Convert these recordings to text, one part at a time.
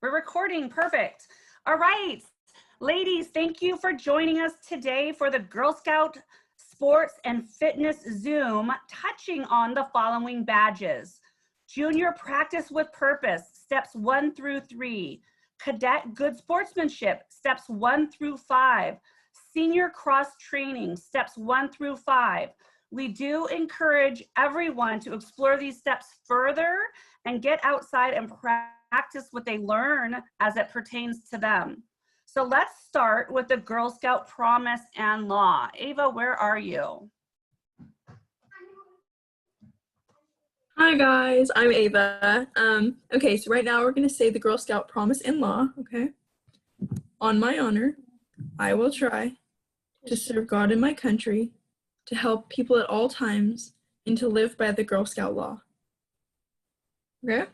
We're recording, perfect. All right, ladies, thank you for joining us today for the Girl Scout Sports and Fitness Zoom, touching on the following badges. Junior Practice with Purpose, steps 1 through 3. Cadet Good Sportsmanship, steps 1 through 5. Senior Cross Training, steps 1 through 5. We do encourage everyone to explore these steps further and get outside and practice what they learn as it pertains to them. So let's start with the Girl Scout Promise and Law. Ava, where are you? Hi guys, I'm Ava. Okay, so right now we're going to say the Girl Scout Promise and Law, okay? On my honor, I will try to serve God and my country, to help people at all times, and to live by the Girl Scout Law. Okay?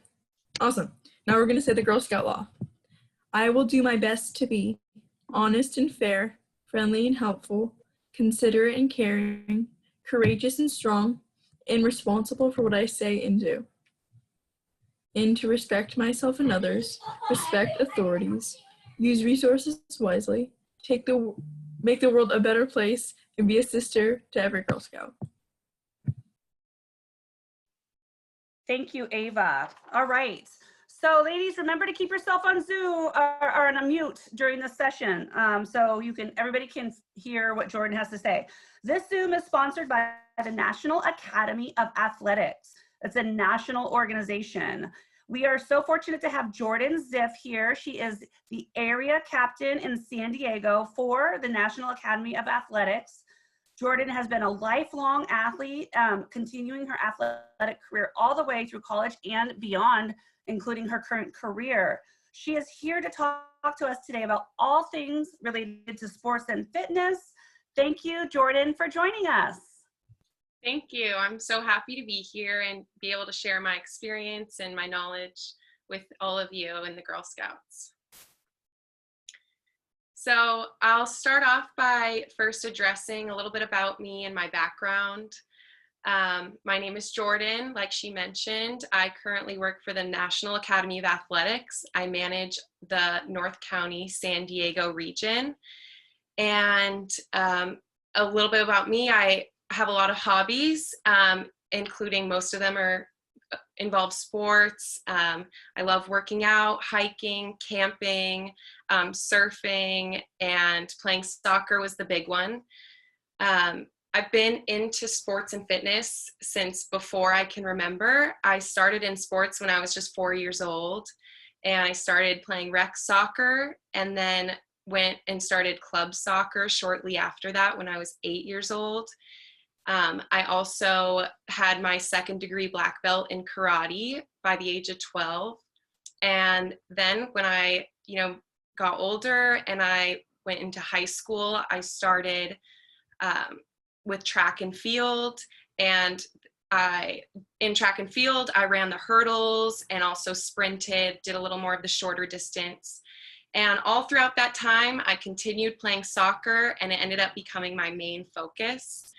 Awesome. Now we're going to say the Girl Scout Law. I will do my best to be honest and fair, friendly and helpful, considerate and caring, courageous and strong, and responsible for what I say and do. And to respect myself and others, respect authorities, use resources wisely, make the world a better place, and be a sister to every Girl Scout. Thank you, Ava. All right. So ladies, remember to keep yourself on Zoom or on a mute during the session so everybody can hear what Jordan has to say. This Zoom is sponsored by the National Academy of Athletics. It's a national organization. We are so fortunate to have Jordan Ziff here. She is the area captain in San Diego for the National Academy of Athletics. Jordan has been a lifelong athlete, continuing her athletic career all the way through college and beyond, including her current career. She is here to talk to us today about all things related to sports and fitness. Thank you, Jordan, for joining us. Thank you. I'm so happy to be here and be able to share my experience and my knowledge with all of you in the Girl Scouts. So I'll start off by first addressing a little bit about me and my background. My name is Jordan. Like she mentioned, I currently work for the National Academy of Athletics. I manage the North County San Diego region. And a little bit about me, I have a lot of hobbies, including most of them involve sports. I love working out, hiking, camping, surfing, and playing soccer was the big one. I've been into sports and fitness since before I can remember. I started in sports when I was just 4 years old, and I started playing rec soccer and then went and started club soccer shortly after that when I was 8 years old. I also had my second degree black belt in karate by the age of 12. And then when I, got older and I went into high school, I started with track and field. And in track and field, I ran the hurdles and also sprinted, did a little more of the shorter distance. And all throughout that time, I continued playing soccer, and it ended up becoming my main focus.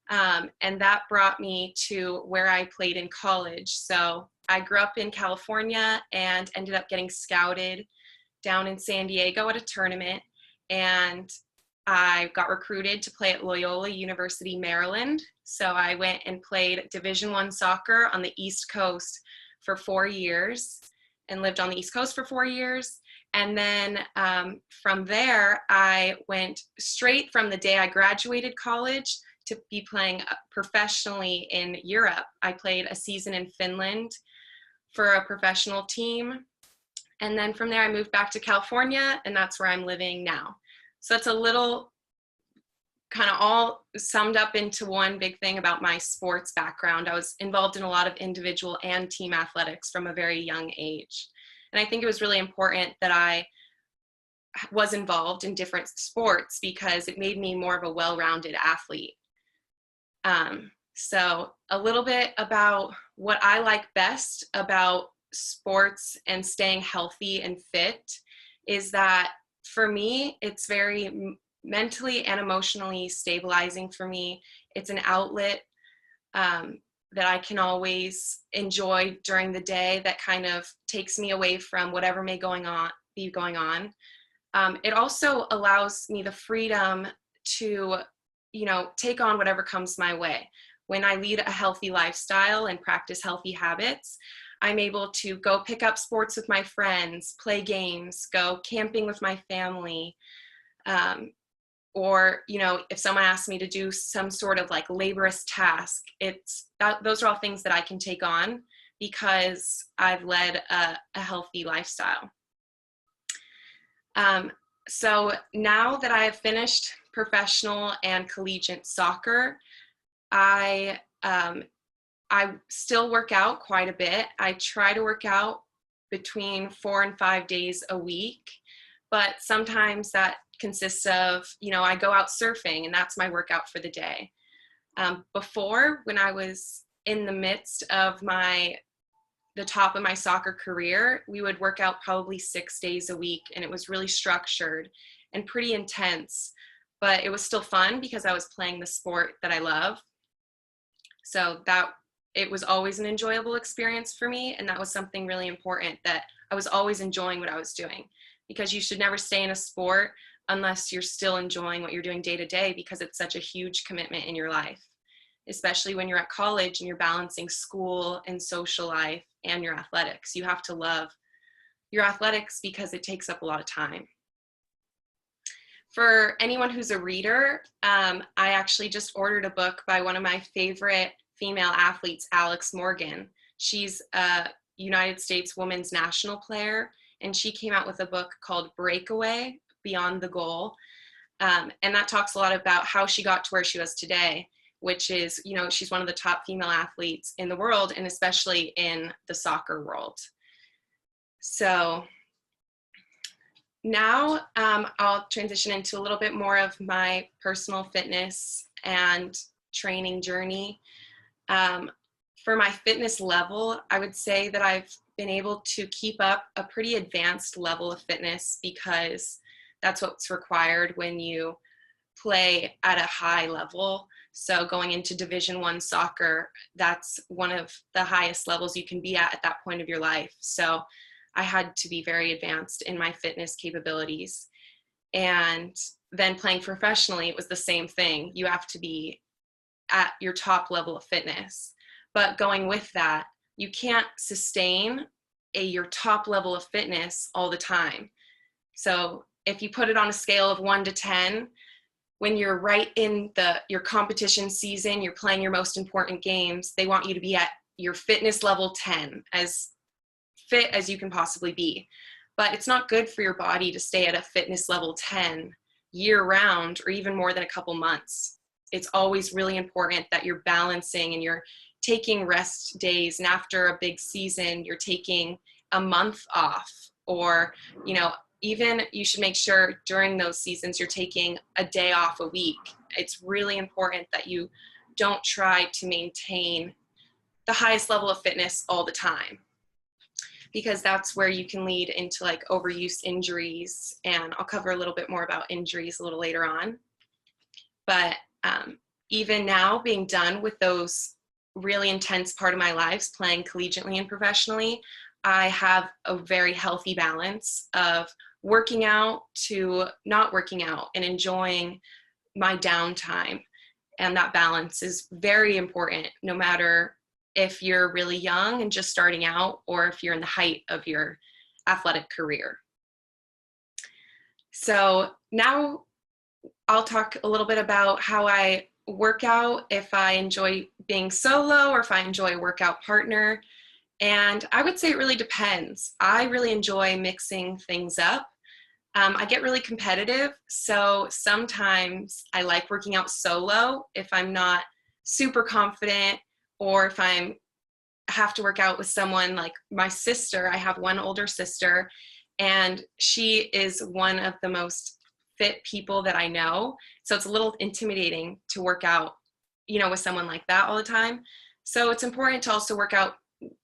And that brought me to where I played in college. So I grew up in California and ended up getting scouted down in San Diego at a tournament. And I got recruited to play at Loyola University, Maryland. So I went and played Division I soccer on the East Coast for 4 years and lived on the East Coast for 4 years. And then from there, I went straight from the day I graduated college to be playing professionally in Europe. I played a season in Finland for a professional team. And then from there, I moved back to California, and that's where I'm living now. So it's a little kind of all summed up into one big thing about my sports background. I was involved in a lot of individual and team athletics from a very young age. And I think it was really important that I was involved in different sports because it made me more of a well-rounded athlete. So a little bit about what I like best about sports and staying healthy and fit is that for me, it's very mentally and emotionally stabilizing for me. It's an outlet that I can always enjoy during the day that kind of takes me away from whatever may be going on. It also allows me the freedom to, take on whatever comes my way. When I lead a healthy lifestyle and practice healthy habits, I'm able to go pick up sports with my friends, play games, go camping with my family. Or, if someone asks me to do some sort of like laborious task, those are all things that I can take on because I've led a healthy lifestyle. So now that I have finished professional and collegiate soccer, I still work out quite a bit. I try to work out between 4 and 5 days a week, but sometimes that consists of, I go out surfing and that's my workout for the day. Before, when I was in the midst of the top of my soccer career, we would work out probably 6 days a week, and it was really structured and pretty intense, but it was still fun because I was playing the sport that I love. So it was always an enjoyable experience for me, and that was something really important, that I was always enjoying what I was doing, because you should never stay in a sport unless you're still enjoying what you're doing day to day, because it's such a huge commitment in your life, especially when you're at college and you're balancing school and social life and your athletics. You have to love your athletics because it takes up a lot of time. For anyone who's a reader, I actually just ordered a book by one of my favorite female athletes, Alex Morgan. She's a United States women's national player, and she came out with a book called Breakaway, Beyond the Goal. And that talks a lot about how she got to where she was today, which is, she's one of the top female athletes in the world, and especially in the soccer world. So now I'll transition into a little bit more of my personal fitness and training journey. For my fitness level, I would say that I've been able to keep up a pretty advanced level of fitness, because that's what's required when you play at a high level. So going into Division I soccer, that's one of the highest levels you can be at that point of your life. So I had to be very advanced in my fitness capabilities. And then playing professionally, it was the same thing. You have to be at your top level of fitness. But going with that, you can't sustain your top level of fitness all the time. So if you put it on a scale of 1 to 10, when you're right in your competition season, you're playing your most important games, they want you to be at your fitness level 10, as fit as you can possibly be. But it's not good for your body to stay at a fitness level 10 year round, or even more than a couple months. It's always really important that you're balancing and you're taking rest days, and after a big season, you're taking a month off, or, even you should make sure during those seasons you're taking a day off a week. It's really important that you don't try to maintain the highest level of fitness all the time, because that's where you can lead into like overuse injuries. And I'll cover a little bit more about injuries a little later on. But even now, being done with those really intense part of my life, playing collegiately and professionally, I have a very healthy balance of working out to not working out and enjoying my downtime. And that balance is very important, no matter if you're really young and just starting out, or if you're in the height of your athletic career. So now I'll talk a little bit about how I work out, if I enjoy being solo or if I enjoy a workout partner. And I would say it really depends. I really enjoy mixing things up. I get really competitive, so sometimes I like working out solo if I'm not super confident, or if I have to work out with someone like my sister. I have one older sister, and she is one of the most fit people that I know. So it's a little intimidating to work out, with someone like that all the time. So it's important to also work out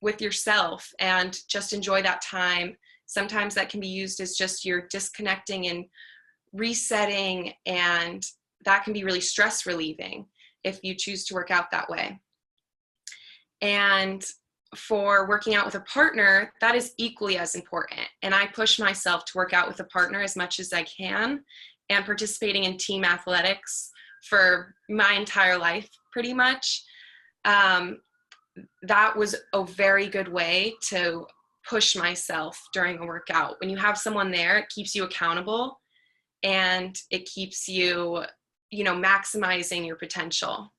with yourself and just enjoy that time. Sometimes that can be used as just you're disconnecting and resetting, and that can be really stress relieving if you choose to work out that way. And for working out with a partner, that is equally as important. And I push myself to work out with a partner as much as I can, and participating in team athletics for my entire life, pretty much. That was a very good way to push myself during a workout. When you have someone there, it keeps you accountable, and it keeps you, maximizing your potential.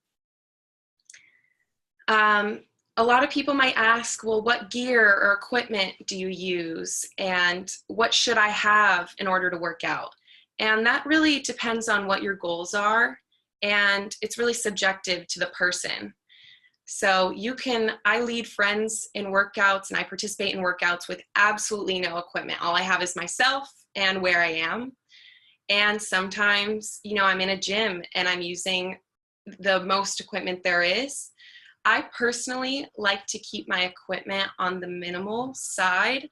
A lot of people might ask, well, what gear or equipment do you use? And what should I have in order to work out? And that really depends on what your goals are. And it's really subjective to the person. So I lead friends in workouts, and I participate in workouts with absolutely no equipment. All I have is myself and where I am. And sometimes, I'm in a gym and I'm using the most equipment there is. I personally like to keep my equipment on the minimal side.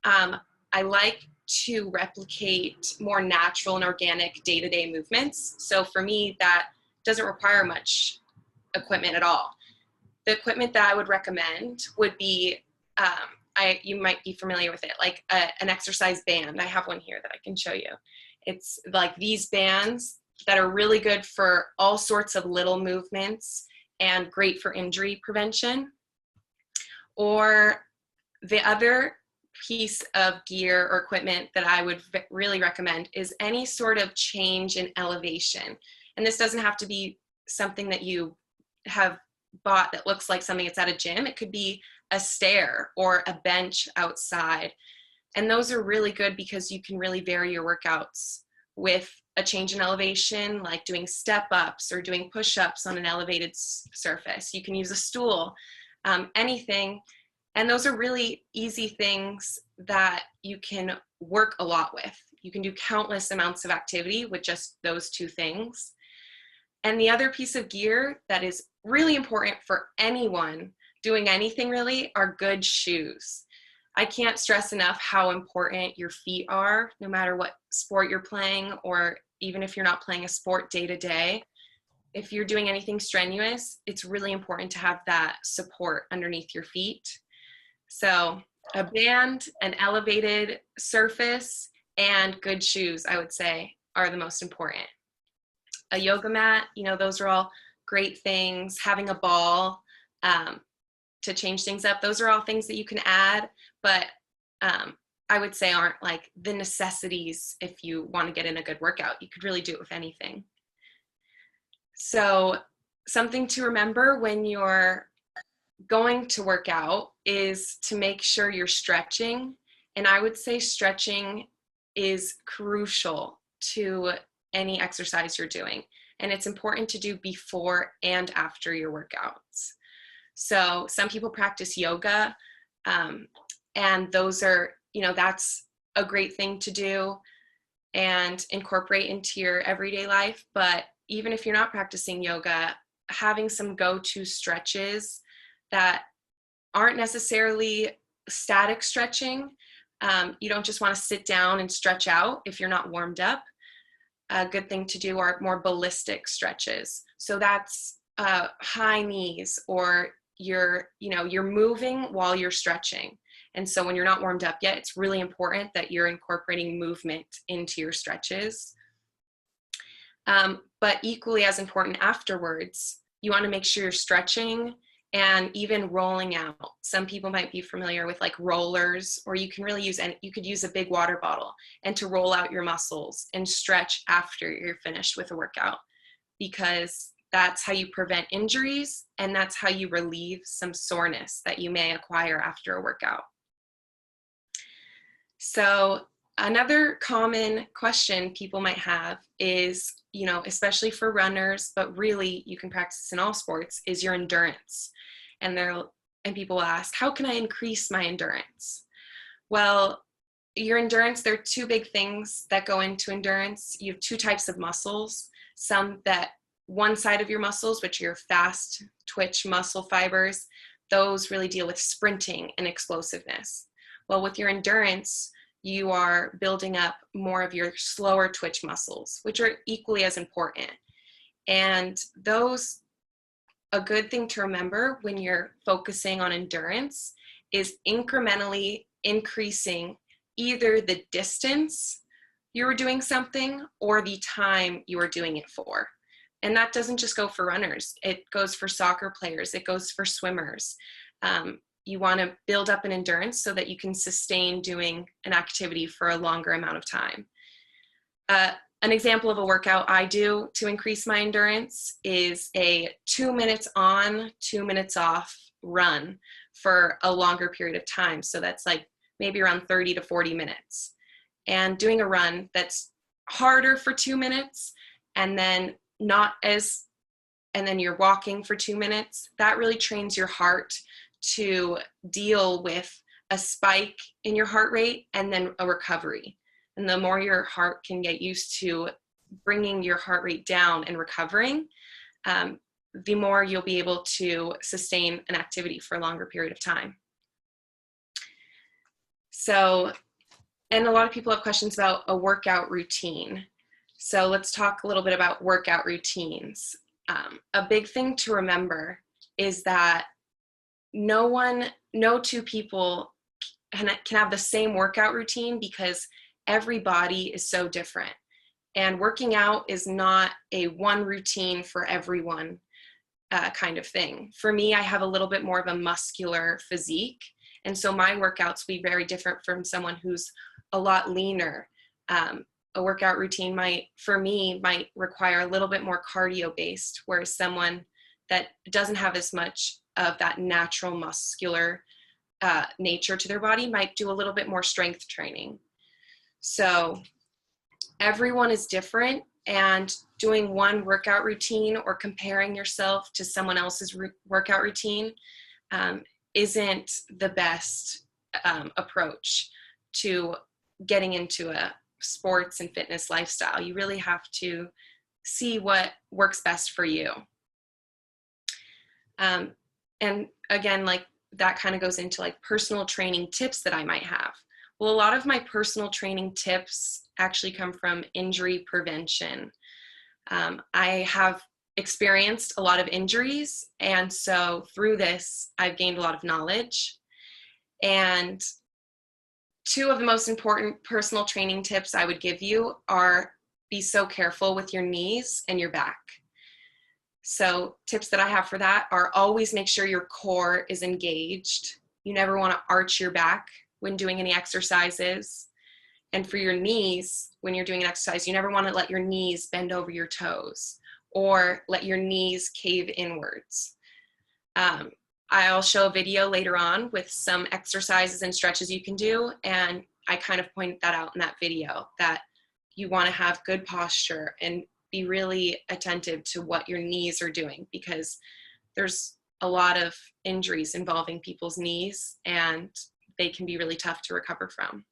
I like to replicate more natural and organic day-to-day movements. So for me, that doesn't require much equipment at all. The equipment that I would recommend would be, you might be familiar with it, like an exercise band. I have one here that I can show you. It's like these bands that are really good for all sorts of little movements and great for injury prevention. Or the other piece of gear or equipment that I would really recommend is any sort of change in elevation. And this doesn't have to be something that you have bought that looks like something that's at a gym. It could be a stair or a bench outside. And those are really good because you can really vary your workouts with a change in elevation, like doing step-ups or doing push-ups on an elevated surface. You can use a stool, anything. And those are really easy things that you can work a lot with. You can do countless amounts of activity with just those two things. And the other piece of gear that is really important for anyone doing anything really are good shoes. I can't stress enough how important your feet are, no matter what sport you're playing, or even if you're not playing a sport day to day. If you're doing anything strenuous, it's really important to have that support underneath your feet. So a band, an elevated surface, and good shoes, I would say, are the most important. A yoga mat, those are all great things. Having a ball to change things up, those are all things that you can add, but I would say aren't like the necessities if you want to get in a good workout. You could really do it with anything. So something to remember when you're going to work out is to make sure you're stretching. And I would say stretching is crucial to any exercise you're doing. And it's important to do before and after your workouts. So some people practice yoga, and those are, that's a great thing to do and incorporate into your everyday life. But even if you're not practicing yoga, having some go-to stretches that aren't necessarily static stretching, you don't just want to sit down and stretch out if you're not warmed up. A good thing to do are more ballistic stretches. So that's high knees, or you're moving while you're stretching. And so when you're not warmed up yet, it's really important that you're incorporating movement into your stretches. But equally as important afterwards, you want to make sure you're stretching and even rolling out. Some people might be familiar with like rollers, or you can really you could use a big water bottle and to roll out your muscles and stretch after you're finished with a workout, because that's how you prevent injuries, and that's how you relieve some soreness that you may acquire after a workout. So another common question people might have is, especially for runners, but really you can practice in all sports, is your endurance. And people will ask, how can I increase my endurance? Well, your endurance, there are two big things that go into endurance. You have two types of muscles. Some that one side of your muscles, which are your fast twitch muscle fibers, those really deal with sprinting and explosiveness. Well, with your endurance, you are building up more of your slower twitch muscles, which are equally as important. And those a good thing to remember when you're focusing on endurance is incrementally increasing either the distance you were doing something or the time you were doing it for. And that doesn't just go for runners. It goes for soccer players. It goes for swimmers. You want to build up an endurance so that you can sustain doing an activity for a longer amount of time. An example of a workout I do to increase my endurance is a 2 minutes on, 2 minutes off run for a longer period of time. So that's like maybe around 30 to 40 minutes. And doing a run that's harder for 2 minutes and then you're walking for 2 minutes, that really trains your heart to deal with a spike in your heart rate and then a recovery. And the more your heart can get used to bringing your heart rate down and recovering, the more you'll be able to sustain an activity for a longer period of time. So, and a lot of people have questions about a workout routine. So let's talk a little bit about workout routines. A big thing to remember is that no two people can have the same workout routine because every body is so different. And working out is not a one routine for everyone kind of thing. For me, I have a little bit more of a muscular physique. And so my workouts will be very different from someone who's a lot leaner. A workout routine might require a little bit more cardio based, whereas someone that doesn't have as much of that natural muscular nature to their body might do a little bit more strength training. So everyone is different, and doing one workout routine or comparing yourself to someone else's workout routine isn't the best approach to getting into a sports and fitness lifestyle. You really have to see what works best for you. And again, like that kind of goes into like personal training tips that I might have. Well, a lot of my personal training tips actually come from injury prevention. I have experienced a lot of injuries, and so through this, I've gained a lot of knowledge. And two of the most important personal training tips I would give you are be so careful with your knees and your back. So tips that I have for that are always make sure your core is engaged. You never want to arch your back when doing any exercises. And for your knees, when you're doing an exercise, you never want to let your knees bend over your toes or let your knees cave inwards. I'll show a video later on with some exercises and stretches you can do, and I kind of point that out in that video, that you want to have good posture and be really attentive to what your knees are doing, because there's a lot of injuries involving people's knees and they can be really tough to recover from.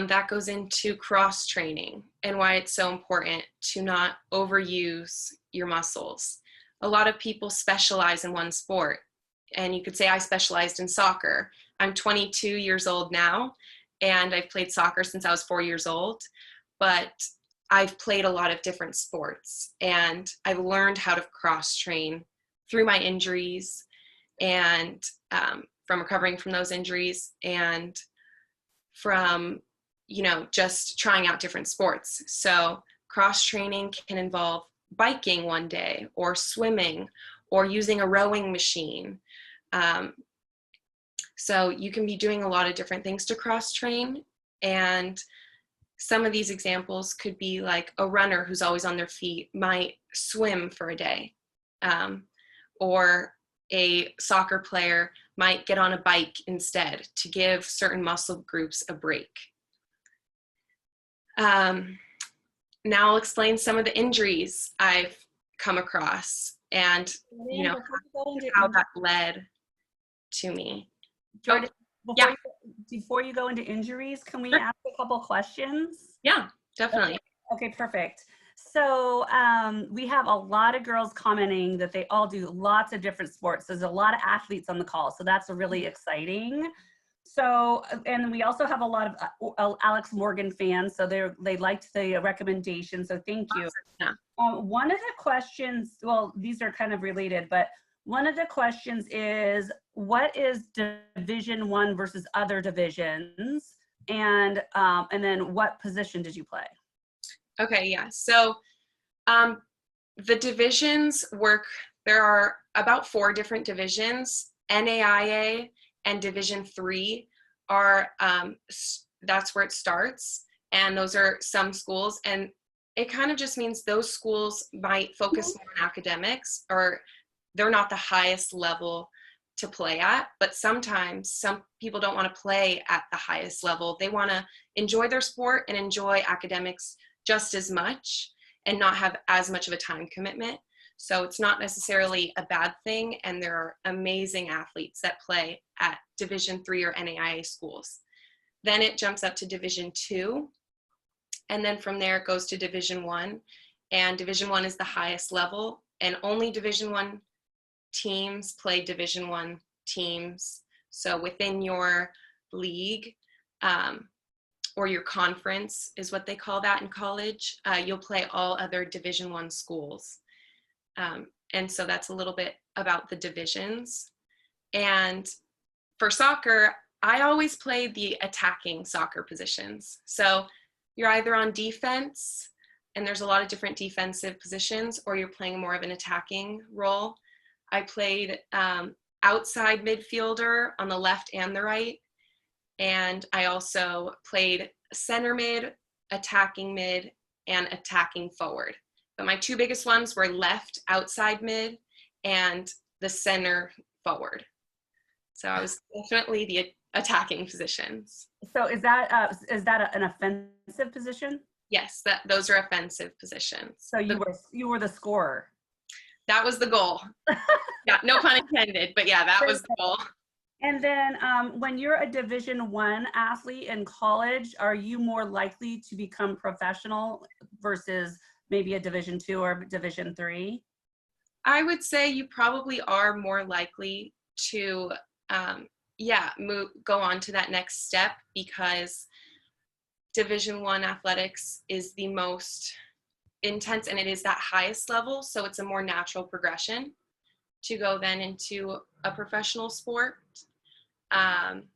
That goes into cross training and why it's so important to not overuse your muscles. A lot of people specialize in one sport, and you could say I specialized in soccer. I'm 22 years old now, and I've played soccer since I was 4 years old, but I've played a lot of different sports, and I've learned how to cross train through my injuries and from recovering from those injuries and from, just trying out different sports. So cross training can involve biking one day or swimming or using a rowing machine. So you can be doing a lot of different things to cross train. And some of these examples could be like a runner who's always on their feet might swim for a day, or a soccer player might get on a bike instead to give certain muscle groups a break. Now I'll explain some of the injuries I've come across and how that led to me. Jordan, yeah. Before you go into injuries, can we ask a couple questions? Yeah, definitely. Okay, perfect. So we have a lot of girls commenting that they all do lots of different sports. There's a lot of athletes on the call, so that's really exciting. So, and we also have a lot of Alex Morgan fans, so they liked the recommendation, so thank you. Yeah. One of the questions, well, these are kind of related, but one of the questions is, what is Division I versus other divisions? And then what position did you play? Okay, yeah. So the divisions work, there are about 4 different divisions. NAIA and Division III are, that's where it starts. And those are some schools. And it kind of just means those schools might focus more on academics, or they're not the highest level to play at. But sometimes some people don't want to play at the highest level. They want to enjoy their sport and enjoy academics just as much and not have as much of a time commitment. So it's not necessarily a bad thing, and there are amazing athletes that play at Division III or NAIA schools. Then it jumps up to Division II, and then from there it goes to Division I, and Division I is the highest level, and only Division I teams play Division I teams. So within your league, or your conference is what they call that in college, you'll play all other Division I schools. And so that's a little bit about the divisions. And for soccer, I always played the attacking soccer positions. So you're either on defense, and there's a lot of different defensive positions, or you're playing more of an attacking role. I played outside midfielder on the left and the right. And I also played center mid, attacking mid, and attacking forward. But my 2 biggest ones were left outside mid and the center forward. So I was definitely the attacking positions. So is that an offensive position? Yes, those are offensive positions. So you were the scorer. That was the goal. Yeah, no pun intended, but yeah, that was the goal. And then when you're a Division I athlete in college, are you more likely to become professional versus maybe a Division II or Division III? I would say you probably are more likely to, go on to that next step, because Division I athletics is the most intense, and it is that highest level. So it's a more natural progression to go then into a professional sport. And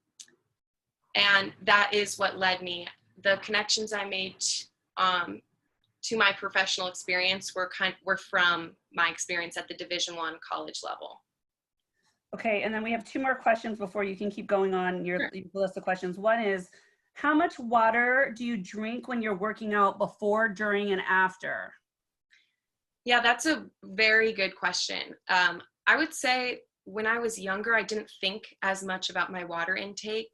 that is what led me. The connections I made to my professional experience were from my experience at the Division I college level. Okay, and then we have 2 more questions before you can keep going on your list of questions. One is, how much water do you drink when you're working out before, during, and after? Yeah, that's a very good question. I would say when I was younger, I didn't think as much about my water intake.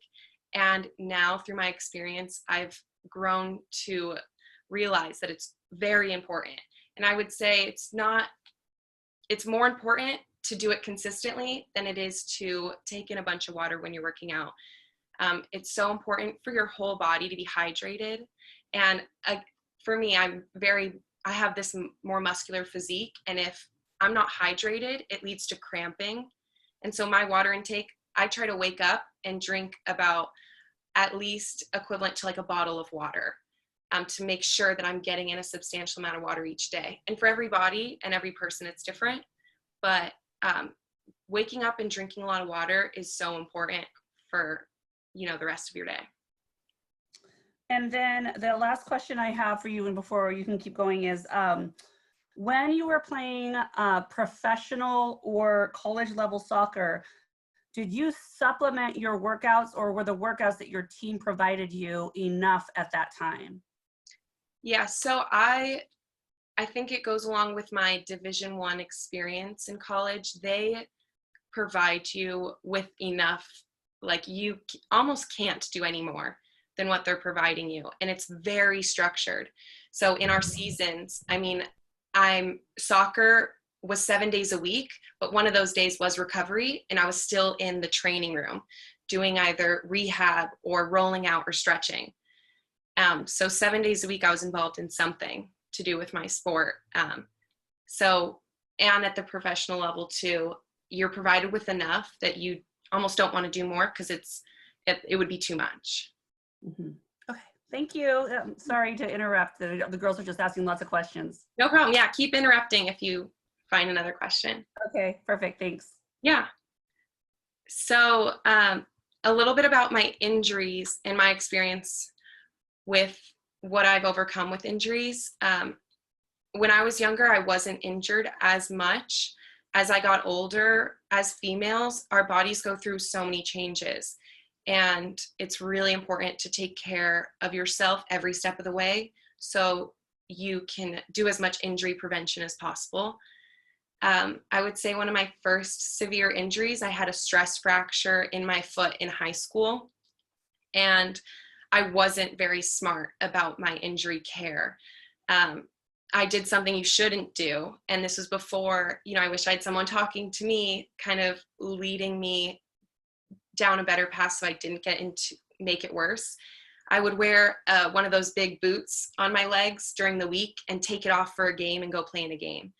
And now through my experience, I've grown to realize that it's very important. And I would say it's more important to do it consistently than it is to take in a bunch of water when you're working out. It's so important for your whole body to be hydrated. And for me, I have this more muscular physique. And if I'm not hydrated, it leads to cramping. And so my water intake, I try to wake up and drink about at least equivalent to like a bottle of water, to make sure that I'm getting in a substantial amount of water each day. And for every body and every person, it's different. But waking up and drinking a lot of water is so important for, the rest of your day. And then the last question I have for you, and before you can keep going, is when you were playing professional or college level soccer, did you supplement your workouts, or were the workouts that your team provided you enough at that time? Yeah, so I think it goes along with my Division I experience in college. They provide you with enough, like you almost can't do any more than what they're providing you. And it's very structured. So in our seasons, soccer was 7 days a week, but one of those days was recovery, and I was still in the training room doing either rehab or rolling out or stretching. So 7 days a week I was involved in something to do with my sport. And at the professional level too, you're provided with enough that you almost don't want to do more, because it's it would be too much. Mhm. Okay, thank you. Sorry to interrupt. The girls are just asking lots of questions. No problem. Yeah, keep interrupting if you find another question. Okay, perfect. Thanks. Yeah. So a little bit about my injuries and my experience with what I've overcome with injuries. When I was younger, I wasn't injured as much. As I got older, as females, our bodies go through so many changes. And it's really important to take care of yourself every step of the way so you can do as much injury prevention as possible. I would say one of my first severe injuries, I had a stress fracture in my foot in high school. And I wasn't very smart about my injury care. I did something you shouldn't do. And this was before, I wish I had someone talking to me, kind of leading me down a better path so I didn't make it worse. I would wear one of those big boots on my legs during the week and take it off for a game and go play in a game.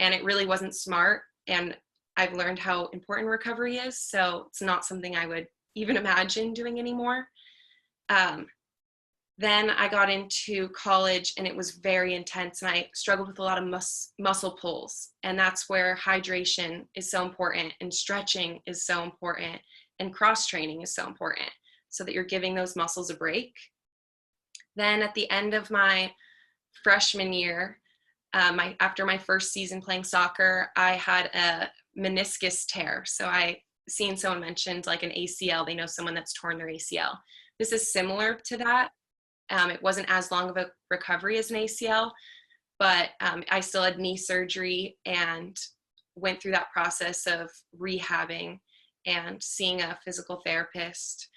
And it really wasn't smart. And I've learned how important recovery is. So it's not something I would even imagine doing anymore. Then I got into college and it was very intense and I struggled with a lot of muscle pulls. And that's where hydration is so important and stretching is so important and cross training is so important so that you're giving those muscles a break. Then at the end of my freshman year, after my first season playing soccer, I had a meniscus tear. So I seen someone mentioned like an ACL. They know someone that's torn their ACL. This is similar to that. It wasn't as long of a recovery as an ACL, but I still had knee surgery and went through that process of rehabbing and seeing a physical therapist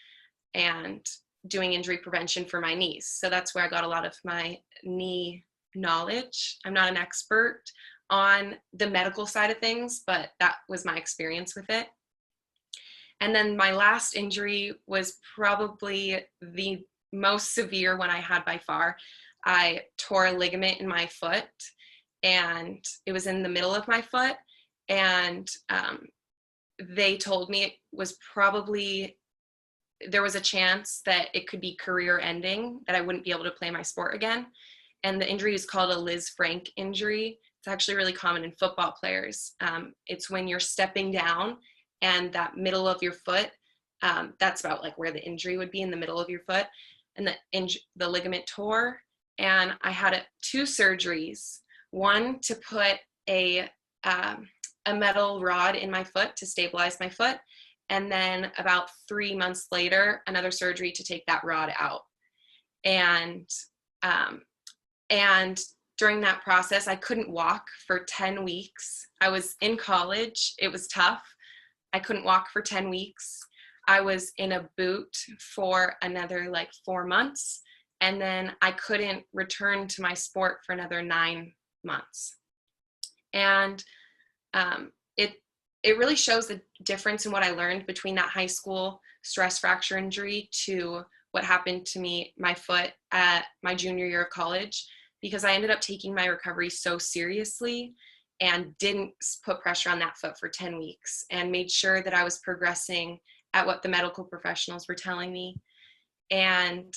and doing injury prevention for my knees. So that's where I got a lot of my knee knowledge. I'm not an expert on the medical side of things, but that was my experience with it. And then my last injury was probably the most severe one I had by far. I tore a ligament in my foot and it was in the middle of my foot. And they told me it was there was a chance that it could be career ending, that I wouldn't be able to play my sport again. And the injury is called a Liz Frank injury. It's actually really common in football players. It's when you're stepping down and that middle of your foot, that's about like where the injury would be, in the middle of your foot. And the ligament tore. And I had 2 surgeries. One to put a metal rod in my foot to stabilize my foot. And then about 3 months later, another surgery to take that rod out. And during that process, I couldn't walk for 10 weeks. I was in college. It was tough. I couldn't walk for 10 weeks. I was in a boot for another like 4 months. And then I couldn't return to my sport for another 9 months. And it really shows the difference in what I learned between that high school stress fracture injury to what happened to me, my foot, at my junior year of college, because I ended up taking my recovery so seriously and didn't put pressure on that foot for 10 weeks and made sure that I was progressing at what the medical professionals were telling me. And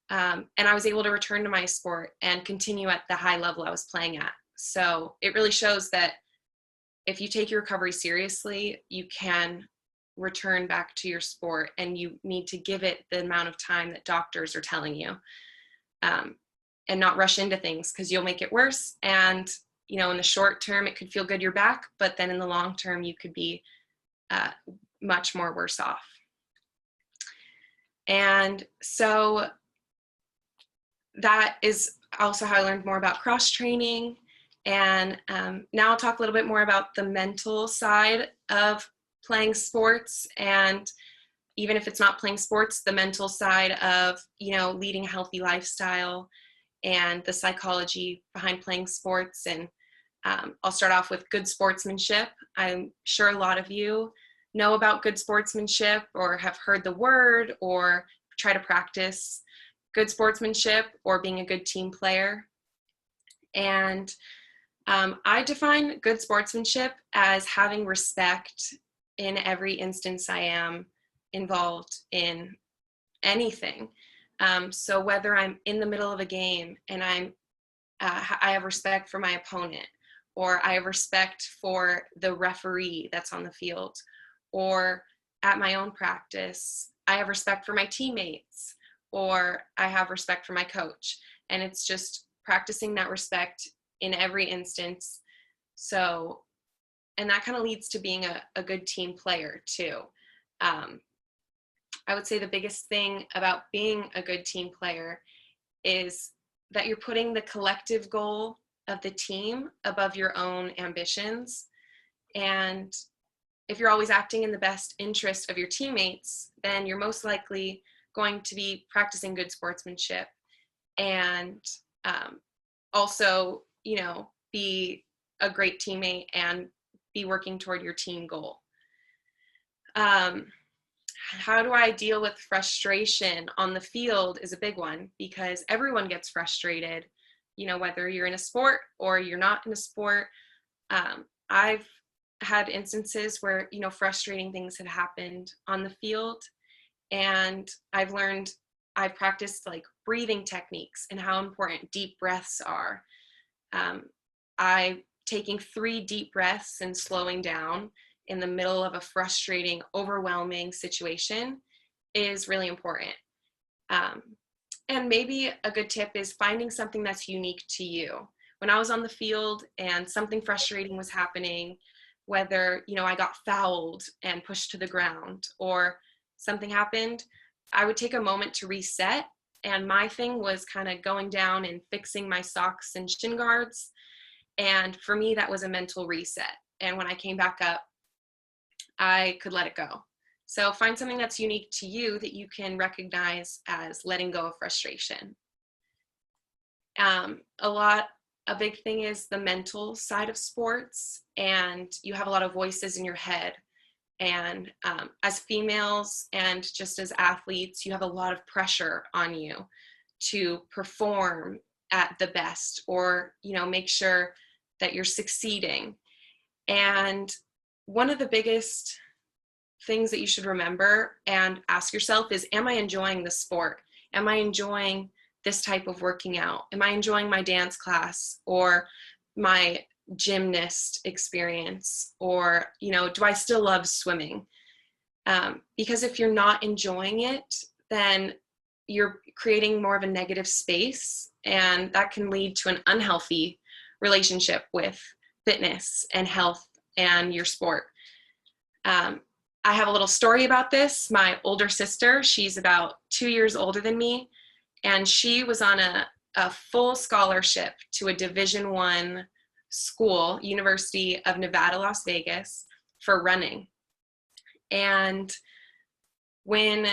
I was able to return to my sport and continue at the high level I was playing at. So it really shows that if you take your recovery seriously, you can return back to your sport, and you need to give it the amount of time that doctors are telling you, and not rush into things, because you'll make it worse. And in the short term, it could feel good you're back, but then in the long term, you could be much more worse off. And so that is also how I learned more about cross training. And now I'll talk a little bit more about the mental side of playing sports. And even if it's not playing sports, the mental side of, leading a healthy lifestyle and the psychology behind playing sports. And I'll start off with good sportsmanship. I'm sure a lot of you know about good sportsmanship or have heard the word or try to practice good sportsmanship or being a good team player. And I define good sportsmanship as having respect in every instance I am involved in anything. So whether I'm in the middle of a game and I have respect for my opponent, or I have respect for the referee that's on the field, or at my own practice, I have respect for my teammates, or I have respect for my coach. And it's just practicing that respect in every instance. So, and that kind of leads to being a good team player too. I would say the biggest thing about being a good team player is that you're putting the collective goal of the team above your own ambitions. And if you're always acting in the best interest of your teammates, then you're most likely going to be practicing good sportsmanship and also, be a great teammate and be working toward your team goal. How do I deal with frustration on the field is a big one, because everyone gets frustrated, whether you're in a sport or you're not in a sport. I've had instances where, frustrating things have happened on the field, and I practiced like breathing techniques and how important deep breaths are. Taking 3 deep breaths and slowing down in the middle of a frustrating, overwhelming situation is really important. And maybe a good tip is finding something that's unique to you. When I was on the field and something frustrating was happening, whether, I got fouled and pushed to the ground or something happened, I would take a moment to reset. And my thing was kind of going down and fixing my socks and shin guards. And for me, that was a mental reset. And when I came back up, I could let it go. So find something that's unique to you that you can recognize as letting go of frustration. A big thing is the mental side of sports, and you have a lot of voices in your head. And as females and just as athletes, you have a lot of pressure on you to perform at the best, or, make sure that you're succeeding. And one of the biggest things that you should remember and ask yourself is, am I enjoying the sport? Am I enjoying this type of working out? Am I enjoying my dance class or my gymnast experience? Or, do I still love swimming? Because if you're not enjoying it, then you're creating more of a negative space, and that can lead to an unhealthy relationship with fitness and health and your sport. I have a little story about this. My older sister, she's about 2 years older than me, and she was on a full scholarship to a Division I school, University of Nevada, Las Vegas, for running. And when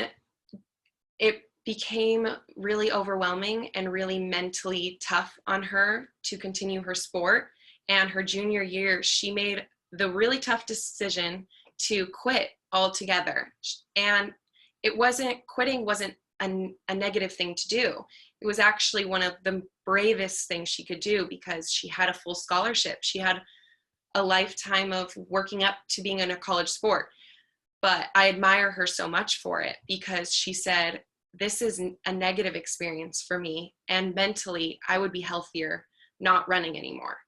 it became really overwhelming and really mentally tough on her to continue her sport, and her junior year, she made the really tough decision to quit altogether. And quitting wasn't a negative thing to do. It was actually one of the bravest things she could do, because she had a full scholarship. She had a lifetime of working up to being in a college sport. But I admire her so much for it, because she said, this is a negative experience for me, and mentally I would be healthier not running anymore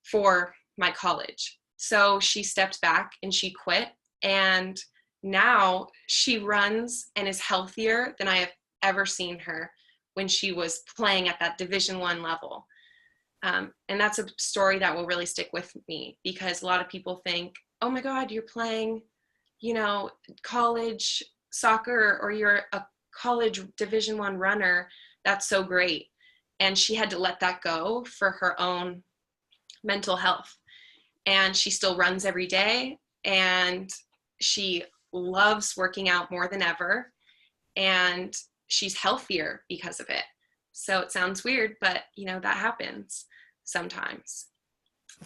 for my college. So she stepped back and she quit, and now she runs and is healthier than I have ever seen her when she was playing at that Division I level. And that's a story that will really stick with me, because a lot of people think, oh my God, you're playing, college soccer, or you're a college Division I runner. That's so great. And she had to let that go for her own mental health. And she still runs every day, and she loves working out more than ever, and she's healthier because of it. So it sounds weird, but that happens sometimes.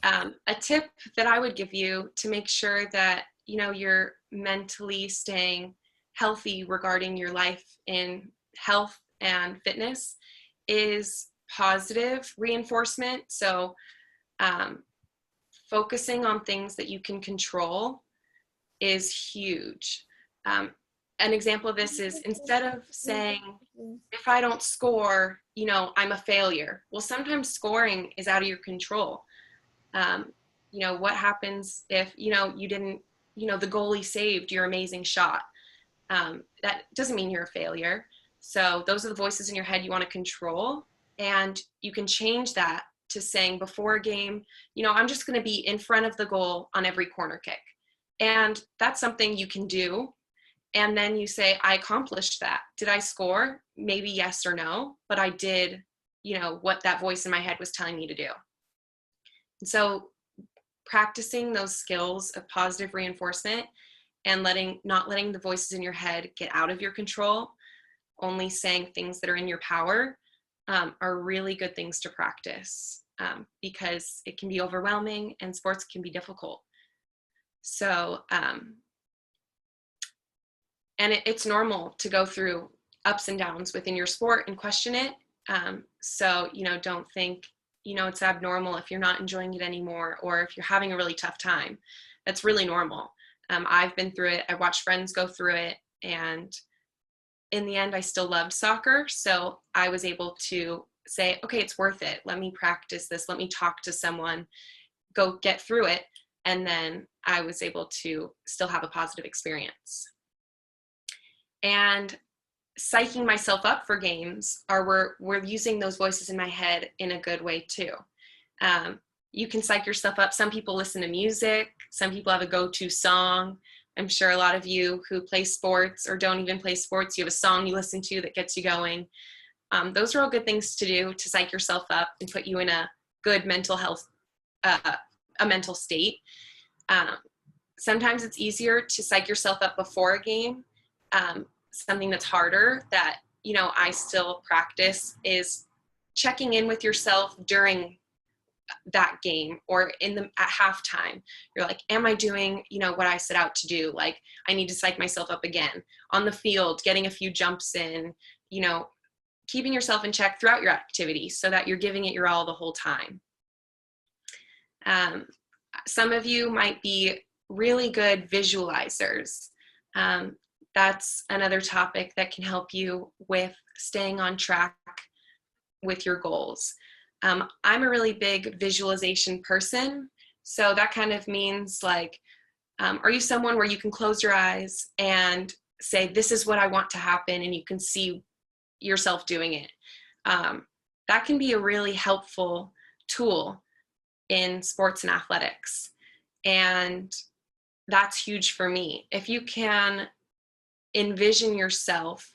A tip that I would give you to make sure that you're mentally staying healthy regarding your life in health and fitness is positive reinforcement. So focusing on things that you can control is huge. an example of this is, instead of saying, if I don't score, I'm a failure. Well, sometimes scoring is out of your control. What happens if, you didn't, the goalie saved your amazing shot? That doesn't mean you're a failure. So those are the voices in your head you want to control. And you can change that to saying, before a game, I'm just going to be in front of the goal on every corner kick. And that's something you can do. And then you say, I accomplished that. Did I score? Maybe yes or no, but I did, what that voice in my head was telling me to do. And so practicing those skills of positive reinforcement and not letting the voices in your head get out of your control, only saying things that are in your power, are really good things to practice, because it can be overwhelming and sports can be difficult. So, and it's normal to go through ups and downs within your sport and question it. So, don't think, it's abnormal if you're not enjoying it anymore, or if you're having a really tough time. That's really normal. I've been through it. I watched friends go through it. And in the end, I still loved soccer. So I was able to say, okay, it's worth it. Let me practice this. Let me talk to someone, go get through it. And then I was able to still have a positive experience. And psyching myself up for games, we're using those voices in my head in a good way too. You can psych yourself up. Some people listen to music. Some people have a go-to song. I'm sure a lot of you who play sports or don't even play sports, you have a song you listen to that gets you going. Those are all good things to do to psych yourself up and put you in a good mental health, a mental state. Sometimes it's easier to psych yourself up before a game. Something that's harder that, I still practice is checking in with yourself during that game, or at halftime. You're like, am I doing, what I set out to do? Like, I need to psych myself up again. On the field, getting a few jumps in, keeping yourself in check throughout your activity so that you're giving it your all the whole time. Some of you might be really good visualizers. That's another topic that can help you with staying on track with your goals. I'm a really big visualization person. So that kind of means like, are you someone where you can close your eyes and say, this is what I want to happen, and you can see yourself doing it? That can be a really helpful tool in sports and athletics. And that's huge for me. If you can envision yourself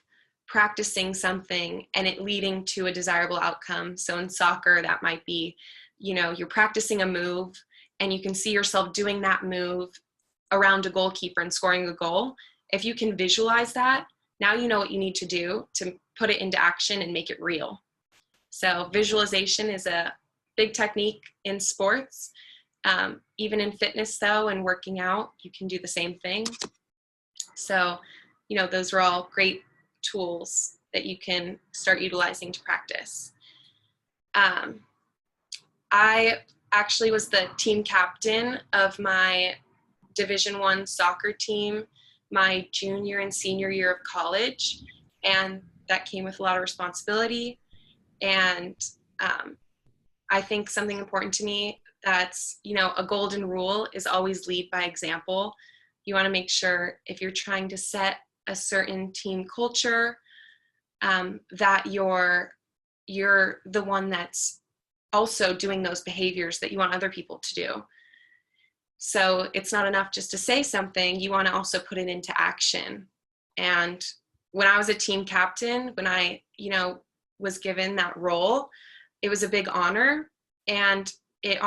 practicing something and it leading to a desirable outcome. So in soccer, that might be, you're practicing a move and you can see yourself doing that move around a goalkeeper and scoring a goal. If you can visualize that, now you know what you need to do to put it into action and make it real. So visualization is a big technique in sports. Even in fitness though, and working out, you can do the same thing. So, those are all great tools that you can start utilizing to practice. I actually was the team captain of my Division I soccer team my junior and senior year of college, and that came with a lot of responsibility. And I think something important to me that's, a golden rule is always lead by example. You want to make sure if you're trying to set a certain team culture, that you're the one that's also doing those behaviors that you want other people to do. So it's not enough just to say something, you want to also put it into action. And when I was a team captain, when I, was given that role, it was a big honor. And it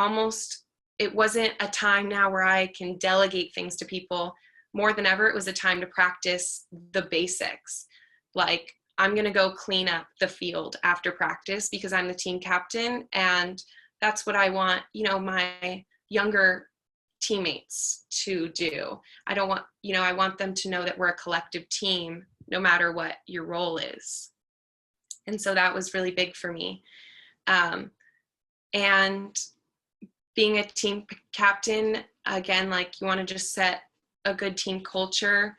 wasn't a time now where I can delegate things to people. More than ever, it was a time to practice the basics. Like, I'm going to go clean up the field after practice because I'm the team captain. And that's what I want, my younger teammates to do. I want them to know that we're a collective team, no matter what your role is. And so that was really big for me. And being a team captain, again, like, you want to just set a good team culture.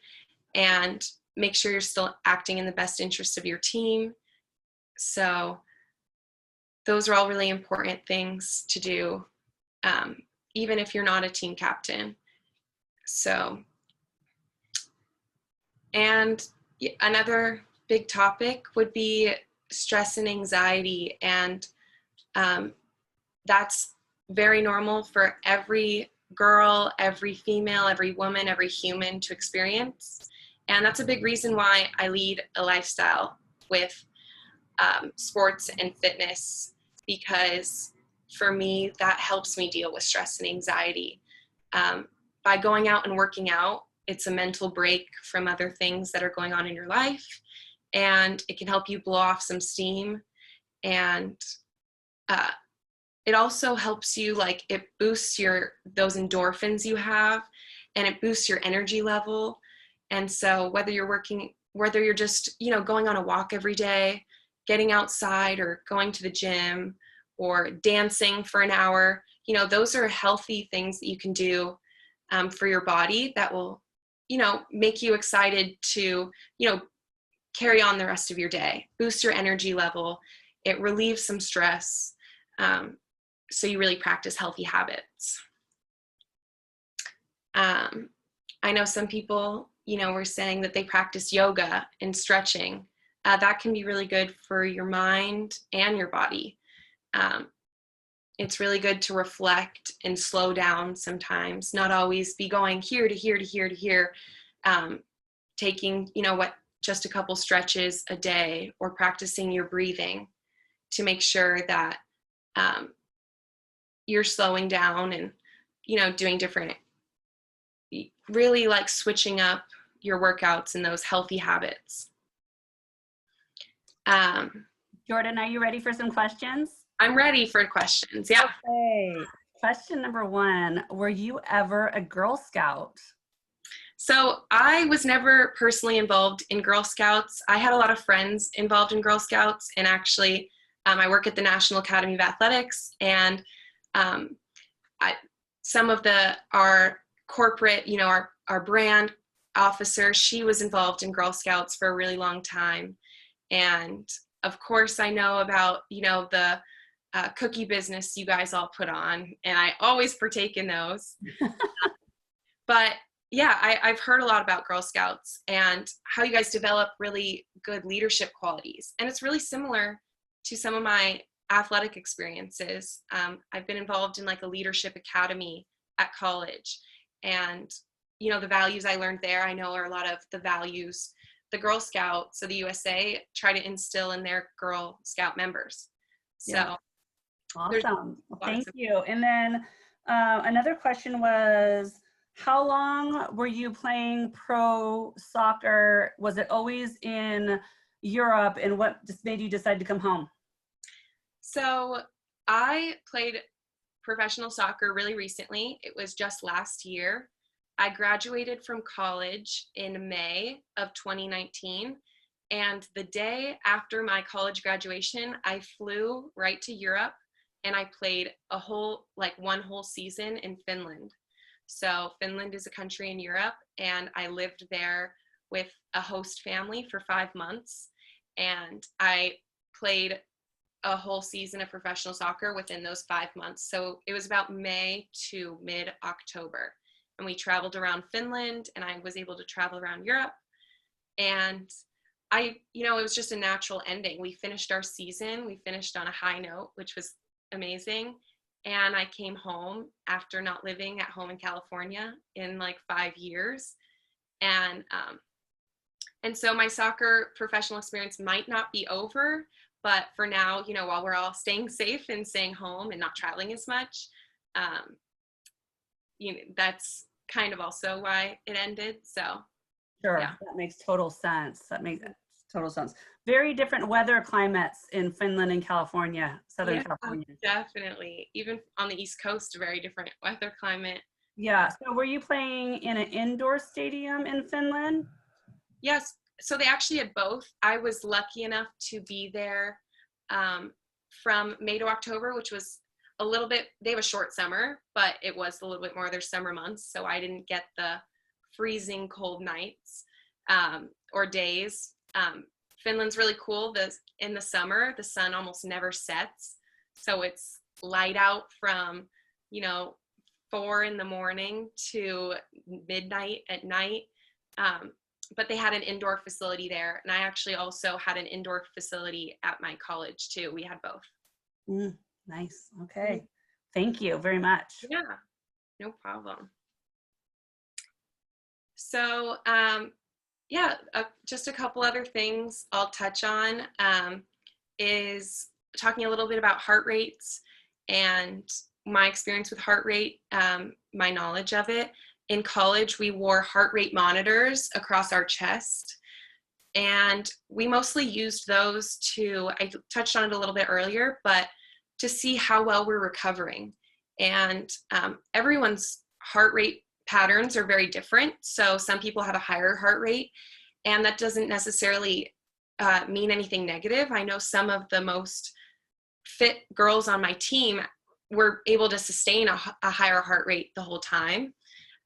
And make sure you're still acting in the best interest of your team. So those are all really important things to do, even if you're not a team captain. So, and another big topic would be stress and anxiety. And that's very normal for every girl, every female, every woman, every human to experience. And that's a big reason why I lead a lifestyle with sports and fitness, because for me, that helps me deal with stress and anxiety. By going out and working out, it's a mental break from other things that are going on in your life, and it can help you blow off some steam. And it also helps you, like, it boosts those endorphins you have, and it boosts your energy level. And so whether you're just, going on a walk every day, getting outside, or going to the gym, or dancing for an hour, those are healthy things that you can do for your body that will, make you excited to, carry on the rest of your day, boost your energy level. It relieves some stress. So you really practice healthy habits. I know some people, were saying that they practice yoga and stretching. That can be really good for your mind and your body. It's really good to reflect and slow down sometimes, not always be going here to here to here to here, taking, just a couple stretches a day, or practicing your breathing to make sure that you're slowing down and, doing different, really like switching up your workouts and those healthy habits. Jordan, are you ready for some questions? I'm ready for questions. Yeah. Okay. Question number 1, were you ever a Girl Scout? So I was never personally involved in Girl Scouts. I had a lot of friends involved in Girl Scouts, and actually I work at the National Academy of Athletics, and some of our corporate, our brand officer, she was involved in Girl Scouts for a really long time. And of course I know about, the cookie business you guys all put on, and I always partake in those. But yeah, I've heard a lot about Girl Scouts and how you guys develop really good leadership qualities. And it's really similar to some of my athletic experiences. I've been involved in like a leadership academy at college, and the values I learned there, I know are a lot of the values the Girl Scouts of the USA try to instill in their Girl Scout members. So yeah. Awesome. Well, thank you. And then another question was, how long were you playing pro soccer? Was it always in Europe, and what just made you decide to come home? So I played professional soccer really recently. It was just last year. I graduated from college in May of 2019. And the day after my college graduation, I flew right to Europe, and I played one whole season in Finland. So Finland is a country in Europe, and I lived there with a host family for 5 months. And I played a whole season of professional soccer within those 5 months. So it was about May to mid-October. And we traveled around Finland, and I was able to travel around Europe. And it was just a natural ending. We finished our season. We finished on a high note, which was amazing. And I came home after not living at home in California in like 5 years. And so my soccer professional experience might not be over, but for now, while we're all staying safe and staying home and not traveling as much, that's kind of also why it ended. So Sure, yeah. That makes total sense. Total sense. Very different weather climates in Finland and California, Southern California. Definitely. Even on the East Coast, a very different weather climate. Yeah. So were you playing in an indoor stadium in Finland? Yes. So they actually had both. I was lucky enough to be there from May to October, which was a little bit, they have a short summer, but it was a little bit more of their summer months. So I didn't get the freezing cold nights or days. Finland's really cool. In the summer, the sun almost never sets. So it's light out from, 4 in the morning to midnight at night. But they had an indoor facility there. And I actually also had an indoor facility at my college too. We had both. Nice. Okay. Thank you very much. Yeah, no problem. So, just a couple other things I'll touch on is talking a little bit about heart rates and my experience with heart rate, my knowledge of it. In college, we wore heart rate monitors across our chest, and we mostly used those I touched on it a little bit earlier, but to see how well we're recovering. And everyone's heart rate patterns are very different. So some people have a higher heart rate, and that doesn't necessarily mean anything negative. I know some of the most fit girls on my team were able to sustain a higher heart rate the whole time.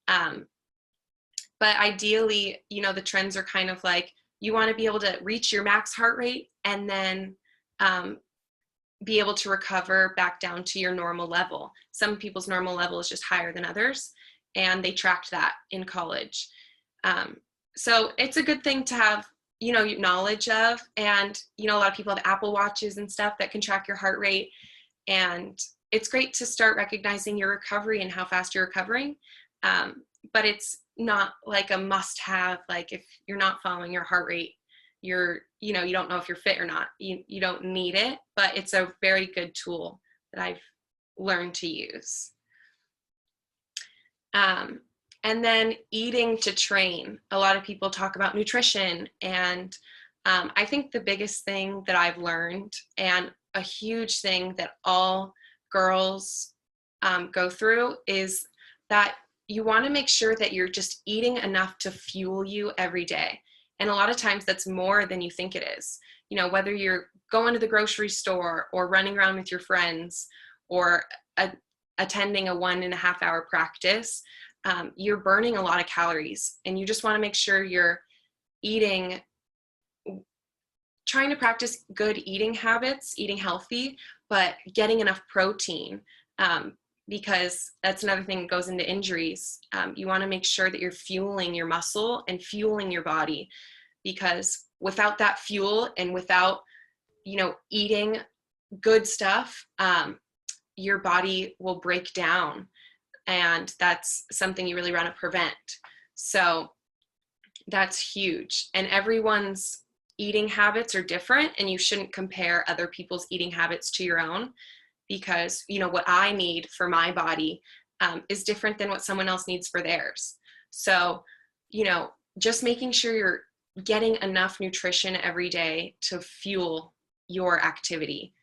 But ideally, the trends are kind of like, you want to be able to reach your max heart rate and then be able to recover back down to your normal level. Some people's normal level is just higher than others, and they tracked that in college. So it's a good thing to have, knowledge of. And, a lot of people have Apple Watches and stuff that can track your heart rate. And it's great to start recognizing your recovery and how fast you're recovering. But it's not like a must-have. Like if you're not following your heart rate, you don't know if you're fit or not. You don't need it, but it's a very good tool that I've learned to use. And then eating to train. A lot of people talk about nutrition, and I think the biggest thing that I've learned, and a huge thing that all girls go through, is that you want to make sure that you're just eating enough to fuel you every day. And a lot of times that's more than you think it is. Whether you're going to the grocery store or running around with your friends or attending a 1.5 hour practice, you're burning a lot of calories, and you just want to make sure you're trying to practice good eating habits, eating healthy, but getting enough protein, because that's another thing that goes into injuries. You want to make sure that you're fueling your muscle and fueling your body, because without that fuel and without, eating good stuff, your body will break down. And that's something you really want to prevent. So that's huge. And everyone's eating habits are different, and you shouldn't compare other people's eating habits to your own, because, what I need for my body is different than what someone else needs for theirs. So, just making sure you're getting enough nutrition every day to fuel your activity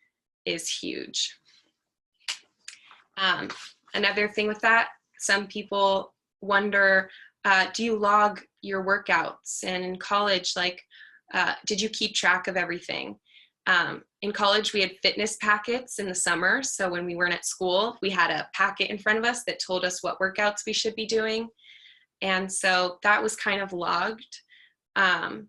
is huge. Another thing with that, some people wonder, do you log your workouts? And in college, did you keep track of everything? In college, we had fitness packets in the summer. So when we weren't at school, we had a packet in front of us that told us what workouts we should be doing. And so that was kind of logged. And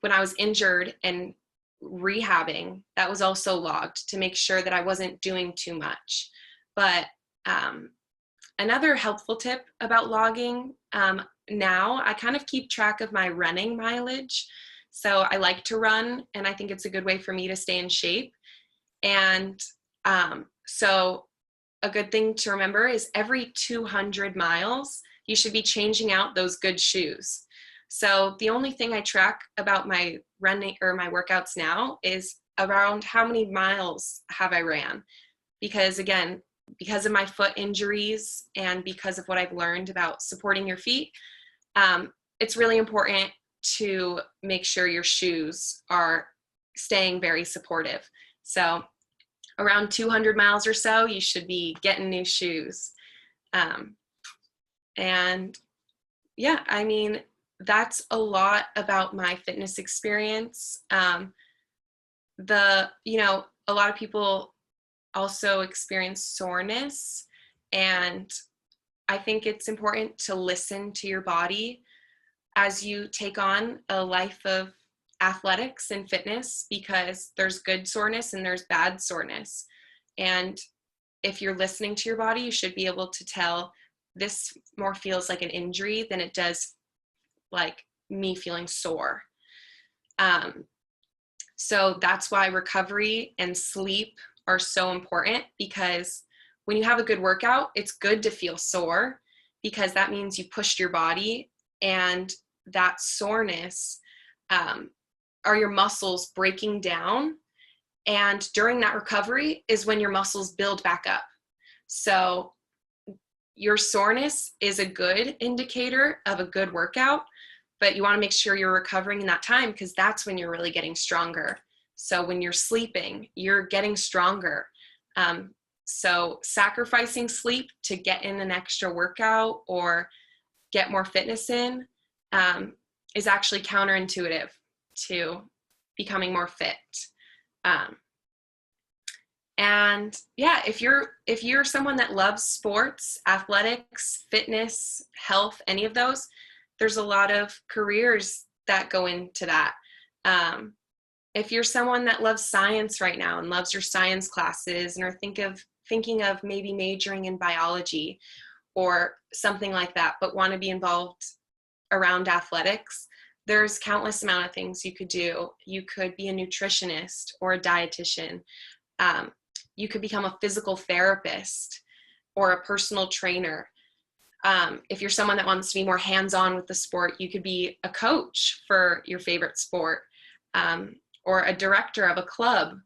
when I was injured and rehabbing, that was also logged to make sure that I wasn't doing too much. But another helpful tip about logging, now I kind of keep track of my running mileage. So I like to run, and I think it's a good way for me to stay in shape. And so a good thing to remember is every 200 miles, you should be changing out those good shoes. So the only thing I track about my running or my workouts now is around how many miles have I ran. Because again, because of my foot injuries and because of what I've learned about supporting your feet, it's really important to make sure your shoes are staying very supportive. So around 200 miles or so, you should be getting new shoes. And yeah, I mean, that's a lot about my fitness experience. A lot of people also experience soreness, and I think it's important to listen to your body. as you take on a life of athletics and fitness, because there's good soreness and there's bad soreness. And if you're listening to your body, you should be able to tell this more feels like an injury than it does like me feeling sore. So that's why recovery and sleep are so important, because when you have a good workout, it's good to feel sore, because that means you pushed your body, and that soreness are your muscles breaking down. And during that recovery is when your muscles build back up. So your soreness is a good indicator of a good workout, but you want to make sure you're recovering in that time, because that's when you're really getting stronger. So when you're sleeping, you're getting stronger. So sacrificing sleep to get in an extra workout or get more fitness in is actually counterintuitive to becoming more fit. And yeah, if you're someone that loves sports, athletics, fitness, health, any of those, there's a lot of careers that go into that. If you're someone that loves science right now and loves your science classes and are thinking of maybe majoring in biology or something like that, but want to be involved around athletics, there's countless amount of things you could do. You could be a nutritionist or a dietitian. You could become a physical therapist or a personal trainer. If you're someone that wants to be more hands-on with the sport, you could be a coach for your favorite sport, or a director of a club.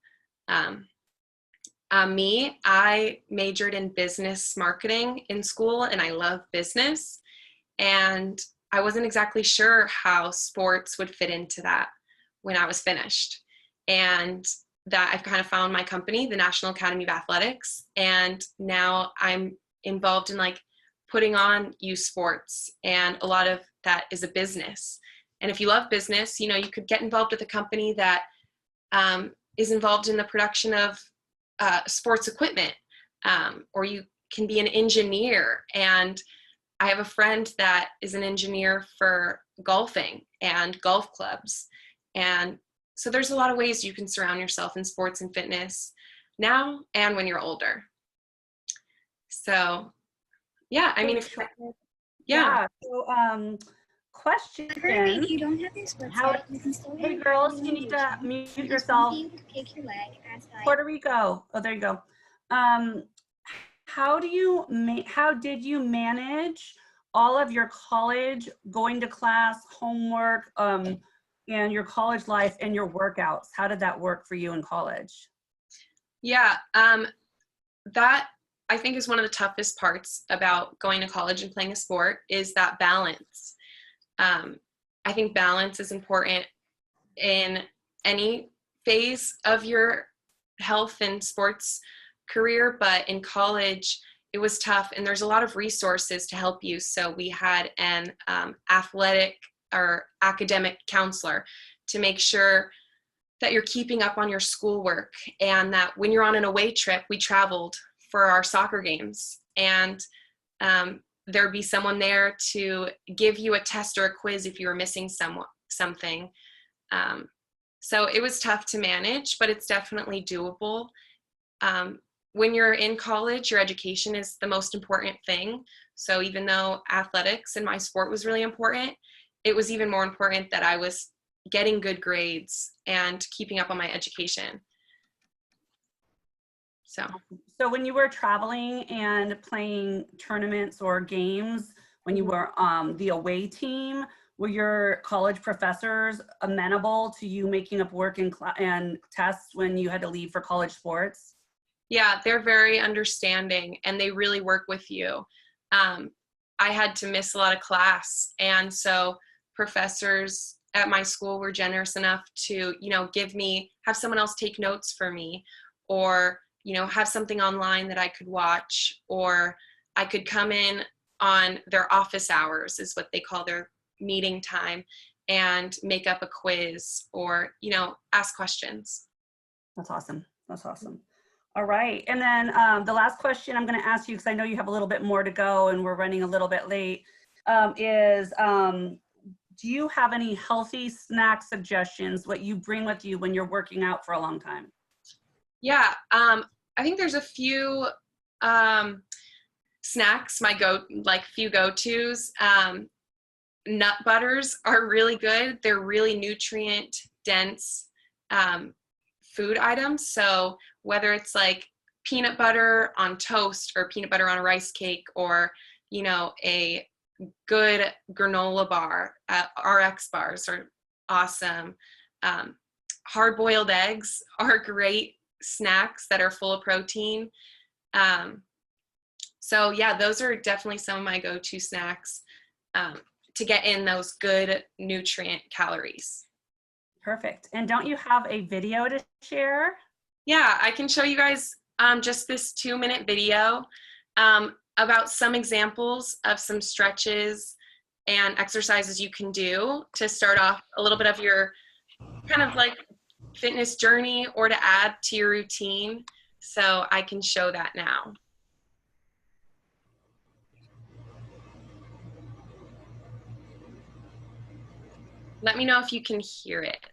Me, I majored in business marketing in school, and I love business. And I wasn't exactly sure how sports would fit into that when I was finished. And that I've kind of found my company, the National Academy of Athletics, and now I'm involved in like putting on youth sports, and a lot of that is a business. And if you love business, you could get involved with a company that is involved in the production of sports equipment, or you can be an engineer. And I have a friend that is an engineer for golfing and golf clubs. And so there's a lot of ways you can surround yourself in sports and fitness now and when you're older. So, yeah, I mean, yeah. So, question. If you don't have your sports yet, you can still Hey girls, you need to mute yourself. You to kick your leg as Puerto Rico. Oh, there you go. How did you manage all of your college, going to class, homework, and your college life and your workouts? How did that work for you in college? Yeah, that I think is one of the toughest parts about going to college and playing a sport, is that balance. I think balance is important in any phase of your health and sports career, but in college it was tough, and there's a lot of resources to help you. So we had an athletic or academic counselor to make sure that you're keeping up on your schoolwork, and that when you're on an away trip, we traveled for our soccer games, and there'd be someone there to give you a test or a quiz if you were missing something. So it was tough to manage, but it's definitely doable. When you're in college, your education is the most important thing. So even though athletics and my sport was really important, it was even more important that I was getting good grades and keeping up on my education. So when you were traveling and playing tournaments or games, when you were the away team, were your college professors amenable to you making up work and tests when you had to leave for college sports? Yeah, they're very understanding, and they really work with you. I had to miss a lot of class, and so professors at my school were generous enough to, have someone else take notes for me, or, have something online that I could watch, or I could come in on their office hours, is what they call their meeting time, and make up a quiz or, ask questions. That's awesome. That's awesome. All right. And then the last question I'm going to ask you, because I know you have a little bit more to go and we're running a little bit late, is do you have any healthy snack suggestions, what you bring with you when you're working out for a long time? Yeah, I think there's a few snacks, few go-tos. Nut butters are really good. They're really nutrient dense food items. So whether it's like peanut butter on toast or peanut butter on a rice cake, or, you know, a good granola bar, RX bars are awesome. Hard-boiled eggs are great snacks that are full of protein. So yeah, those are definitely some of my go-to snacks to get in those good nutrient calories. Perfect. And don't you have a video to share? Yeah, I can show you guys just this 2-minute video about some examples of some stretches and exercises you can do to start off a little bit of your kind of like fitness journey, or to add to your routine. So I can show that now. Let me know if you can hear it.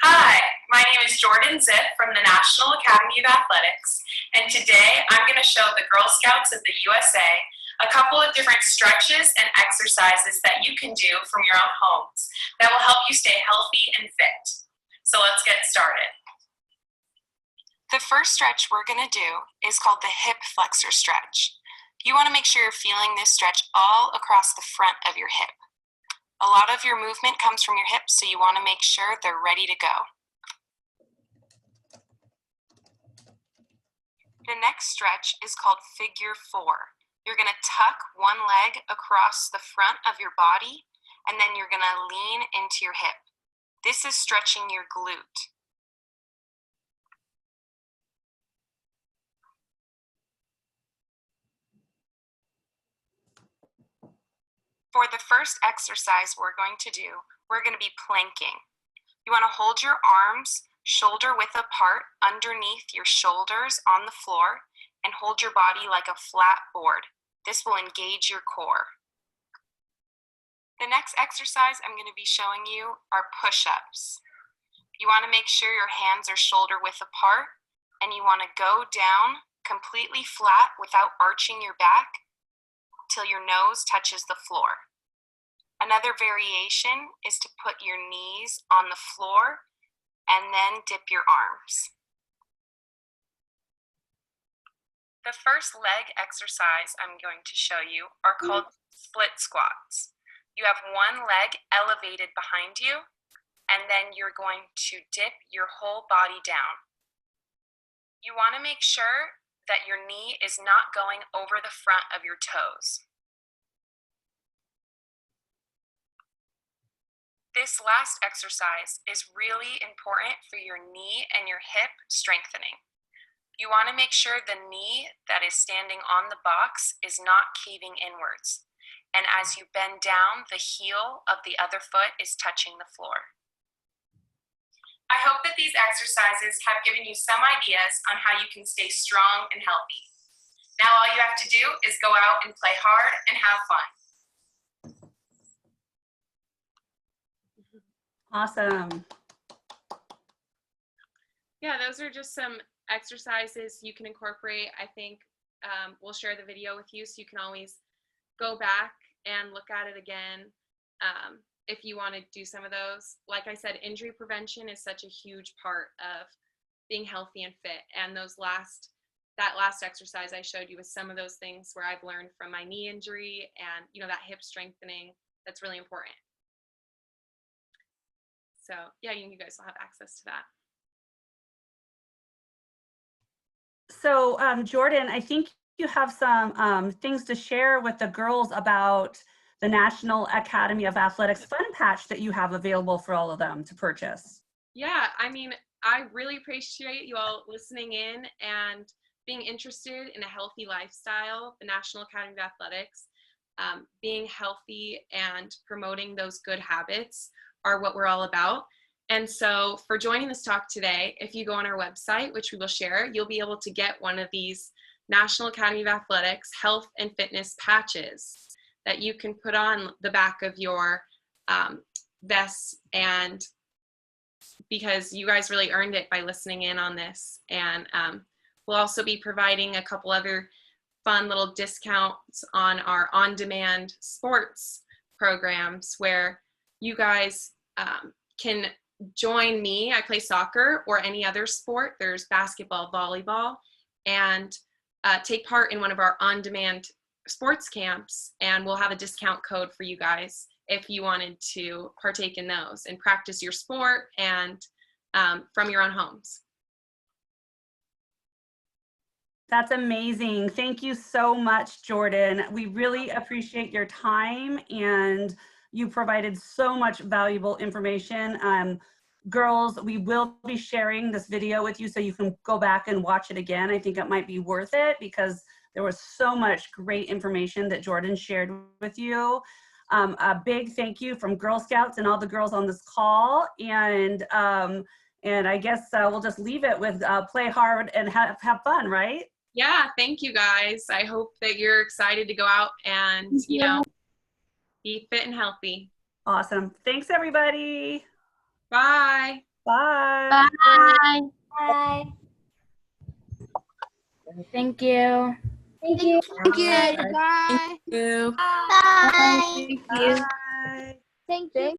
Hi, my name is Jordan Ziff from the National Academy of Athletics, and today I'm going to show the Girl Scouts of the USA a couple of different stretches and exercises that you can do from your own homes that will help you stay healthy and fit. So let's get started. The first stretch we're going to do is called the hip flexor stretch. You want to make sure you're feeling this stretch all across the front of your hip. A lot of your movement comes from your hips, so you want to make sure they're ready to go. The next stretch is called figure 4. You're going to tuck one leg across the front of your body, and then you're going to lean into your hip. This is stretching your glute. For the first exercise we're going to do, we're going to be planking. You want to hold your arms shoulder width apart underneath your shoulders on the floor and hold your body like a flat board. This will engage your core. The next exercise I'm going to be showing you are push-ups. You want to make sure your hands are shoulder width apart, and you want to go down completely flat without arching your back till your nose touches the floor. Another variation is to put your knees on the floor and then dip your arms. The first leg exercise I'm going to show you are called split squats. You have one leg elevated behind you, and then you're going to dip your whole body down. You want to make sure that your knee is not going over the front of your toes. This last exercise is really important for your knee and your hip strengthening. You want to make sure the knee that is standing on the box is not caving inwards. And as you bend down, the heel of the other foot is touching the floor. I hope that these exercises have given you some ideas on how you can stay strong and healthy. Now all you have to do is go out and play hard and have fun. Awesome. Yeah, those are just some exercises you can incorporate. I think we'll share the video with you so you can always go back and look at it again if you want to do some of those. Like I said, injury prevention is such a huge part of being healthy and fit. And that last exercise I showed you was some of those things where I've learned from my knee injury and, you know, that hip strengthening. That's really important. So yeah, you guys will have access to that. So Jordan, I think you have some things to share with the girls about the National Academy of Athletics fun patch that you have available for all of them to purchase. Yeah, I mean, I really appreciate you all listening in and being interested in a healthy lifestyle. The National Academy of Athletics, being healthy and promoting those good habits are what we're all about. And so for joining this talk today, if you go on our website, which we will share, you'll be able to get one of these National Academy of Athletics health and fitness patches. that you can put on the back of your vests, and because you guys really earned it by listening in on this. And we'll also be providing a couple other fun little discounts on our on-demand sports programs where you guys can join me. I play soccer or any other sport. There's basketball, volleyball, and take part in one of our on-demand sports camps, and we'll have a discount code for you guys if you wanted to partake in those and practice your sport and from your own homes. That's amazing. Thank you so much, Jordan. We really appreciate your time, and you provided so much valuable information. Girls, we will be sharing this video with you so you can go back and watch it again. I think it might be worth it because there was so much great information that Jordan shared with you. A big thank you from Girl Scouts and all the girls on this call. And I guess we'll just leave it with play hard and have fun, right? Yeah, thank you guys. I hope that you're excited to go out and, you know, be fit and healthy. Awesome. Thanks, everybody. Bye. Bye. Bye. Bye. Thank you. Thank you. Thank you. Thank you. Bye. Thank you. Bye. Thank you.